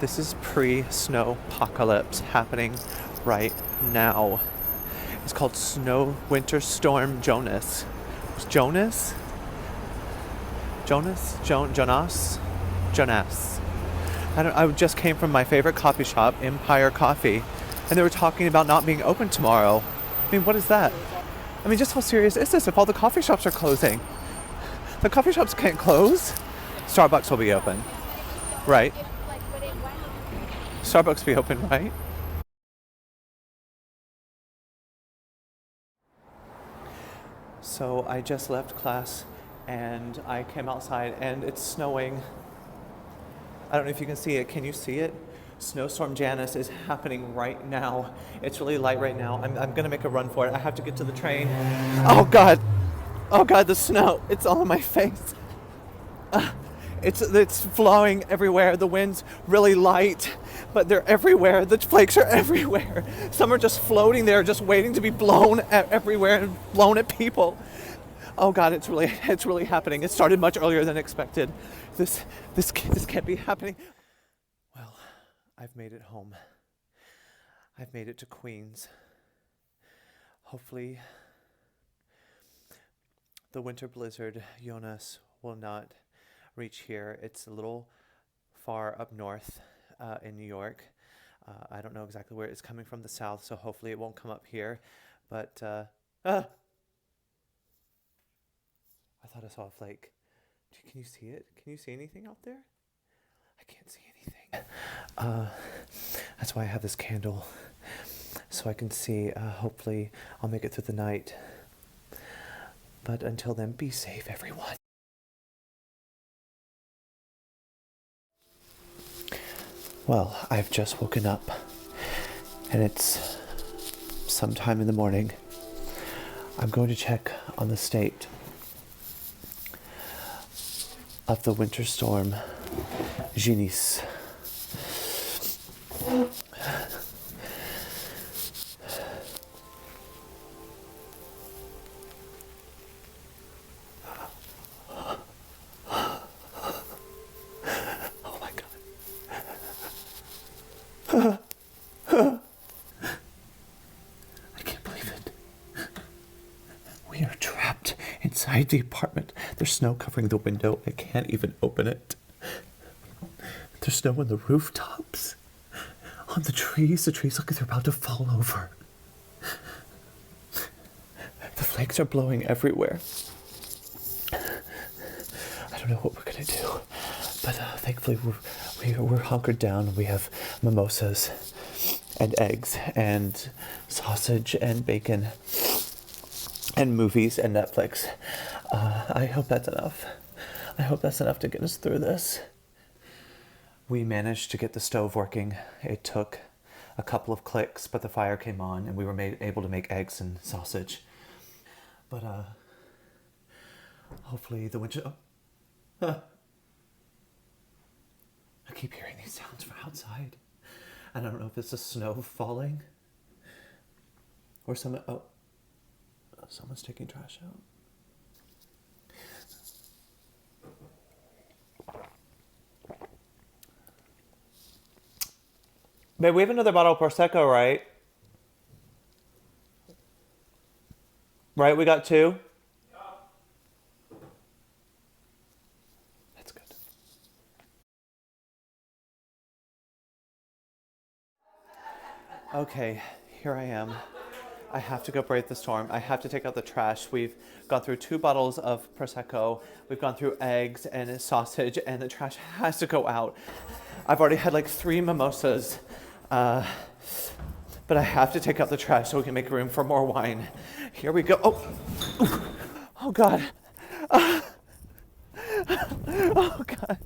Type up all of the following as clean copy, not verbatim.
This is pre-snow apocalypse happening right now. It's called Snow Winter Storm Jonas. Jonas? Jonas? Jonas? Jonas. I just came from my favorite coffee shop, Empire Coffee, and they were talking about not being open tomorrow. I mean, what is that? I mean, just how serious is this if all the coffee shops are closing? The coffee shops can't close. Starbucks will be open, right? Starbucks be open, right? So I just left class and I came outside and it's snowing. I don't know if you can see it. Can you see it? Snowstorm Janice is happening right now. It's really light right now. I'm gonna make a run for it. I have to get to the train. Oh God! Oh God, the snow! It's all on my face. It's flowing everywhere. The wind's really light, but they're everywhere. The flakes are everywhere. Some are just floating there, just waiting to be blown everywhere and blown at people. Oh God, it's really happening. It started much earlier than expected. This can't be happening. Well, I've made it home. I've made it to Queens. Hopefully, the winter blizzard Jonas will not reach here. It's a little far up north in New York. I don't know exactly where it's coming from the south, so hopefully it won't come up here. But I thought I saw a flake. Can you see it? Can you see anything out there? I can't see anything. That's why I have this candle, so I can see. Hopefully I'll make it through the night. But until then, be safe, everyone. Well, I've just woken up, and it's sometime in the morning. I'm going to check on the state of the winter storm Jonas. I can't believe it. We are trapped inside the apartment. There's snow covering the window. I can't even open it. There's snow on the rooftops. On the trees. The trees look like they're about to fall over. The flakes are blowing everywhere. I don't know what we're gonna do. But thankfully we're hunkered down. We have mimosas and eggs and sausage and bacon and movies and Netflix. I hope that's enough. I hope that's enough to get us through this. We managed to get the stove working. It took a couple of clicks, but the fire came on and we were able to make eggs and sausage. But hopefully the winter... I keep hearing these sounds from outside. And I don't know if it's the snow falling or someone's taking trash out. Babe, we have another bottle of Prosecco, right? Right, we got two? That's good. Okay, here I am. I have to go brave the storm. I have to take out the trash. We've gone through 2 bottles of Prosecco. We've gone through eggs and sausage, and the trash has to go out. I've already had like 3 mimosas. But I have to take out the trash so we can make room for more wine. Here we go. Oh God. Oh God.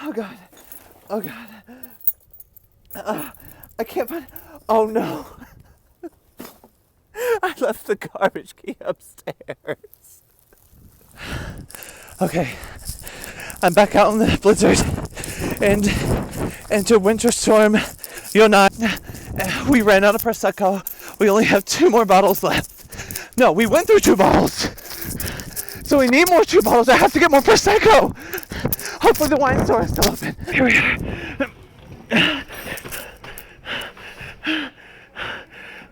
Oh God. Oh God. I can't find... Oh no. I left the garbage key upstairs. Okay. I'm back out in the blizzard. and into Winter Storm Jonas-A. We ran out of Prosecco. We only have 2 more bottles left. No, we went through 2 bottles. So we need more 2 bottles. I have to get more Prosecco. Hopefully the wine store is still open. Here we are.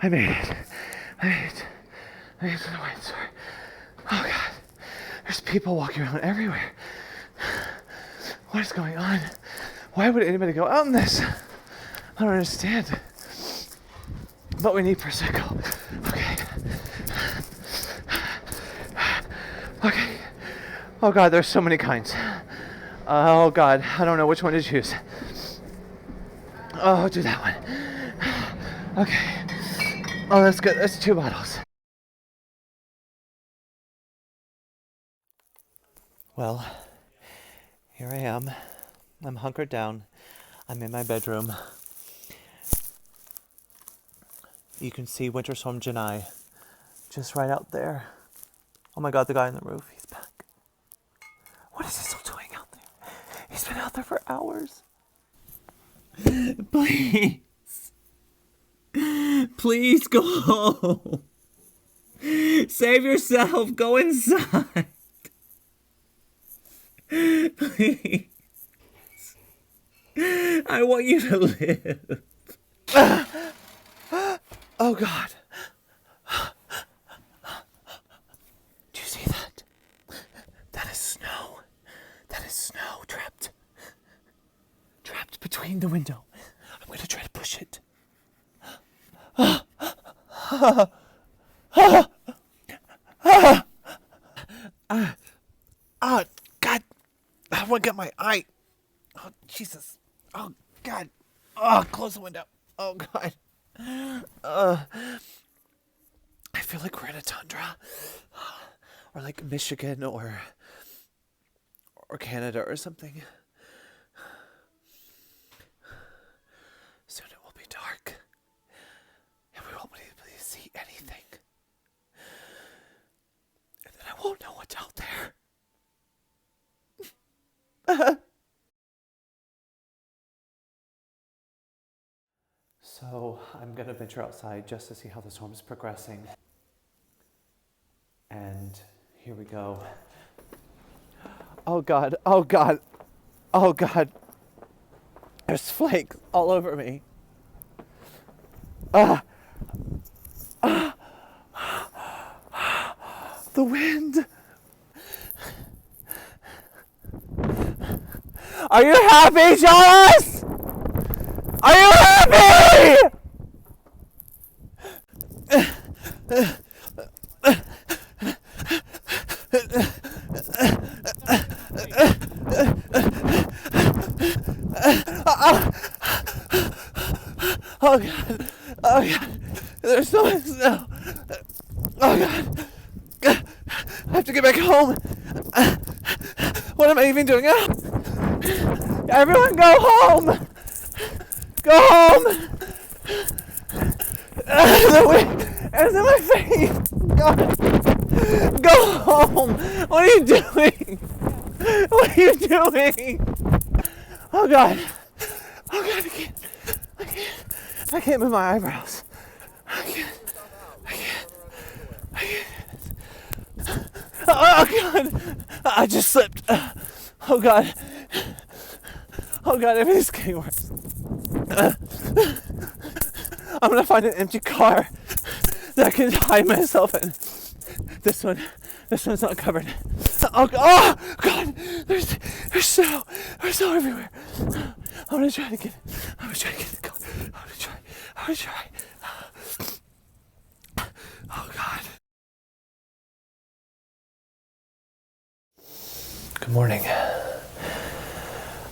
I made it. I made it to the wine store. Oh God. There's people walking around everywhere. What is going on? Why would anybody go out in this? I don't understand. But we need Prosecco. Okay. Okay. Oh God, there's so many kinds. Oh God, I don't know which one to choose. Oh, do that one. Okay. Oh, that's good. That's 2 bottles. Well, here I am. I'm hunkered down. I'm in my bedroom. You can see Winter Storm Janai just right out there. Oh my God, the guy on the roof, he's back. What is he still doing out there? He's been out there for hours. Please. Please go home. Save yourself. Go inside. Please. I want you to live. Oh God. Do you see that? That is snow. That is snow trapped. Trapped between the window. I'm going to try to push it. Oh, God. I want to get my eye. Oh, Jesus. Oh, God. Oh, close the window. Oh, God. I feel like we're in a tundra. Or like Michigan or Canada or something. Soon it will be dark. And we won't be able to see anything. And then I won't know what's out there. So I'm going to venture outside just to see how the storm is progressing. And here we go. Oh God, oh God, oh God. There's flakes all over me. The wind. Are you happy, Jonas? Are you happy? Oh God, oh God, there's so much snow. Oh God, I have to get back home. What am I even doing? Everyone go home! Go home! The wind is in my face! Go home! What are you doing? What are you doing? Oh God! Oh God, I can't move my eyebrows. I can't. Oh God! I just slipped. Oh God. Oh God, everything's getting worse. I'm gonna find an empty car that I can hide myself in. This one's not covered. Oh God, there's snow everywhere. I'm gonna try to get the car. I'm gonna try. Oh God. Good morning.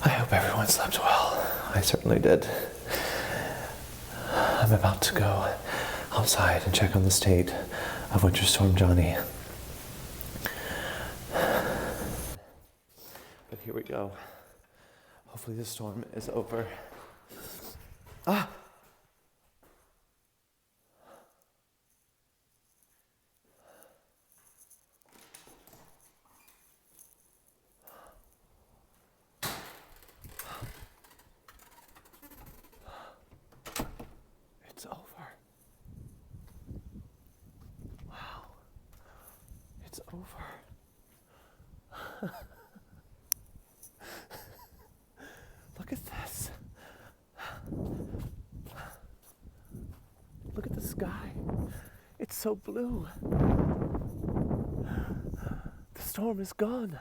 I hope everyone slept well. I certainly did. I'm about to go outside and check on the state of Winter Storm Johnny. But here we go. Hopefully the storm is over. so blue. The storm is gone.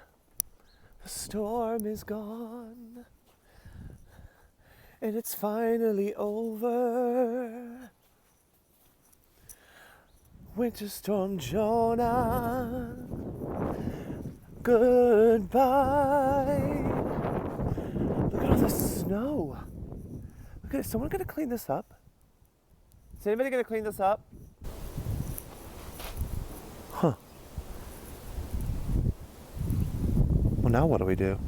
The storm is gone. And it's finally over. Winter storm Jonah, goodbye. Look at all the snow. Look at it. Is someone gonna clean this up? Is anybody gonna clean this up? Huh. Well, now what do we do?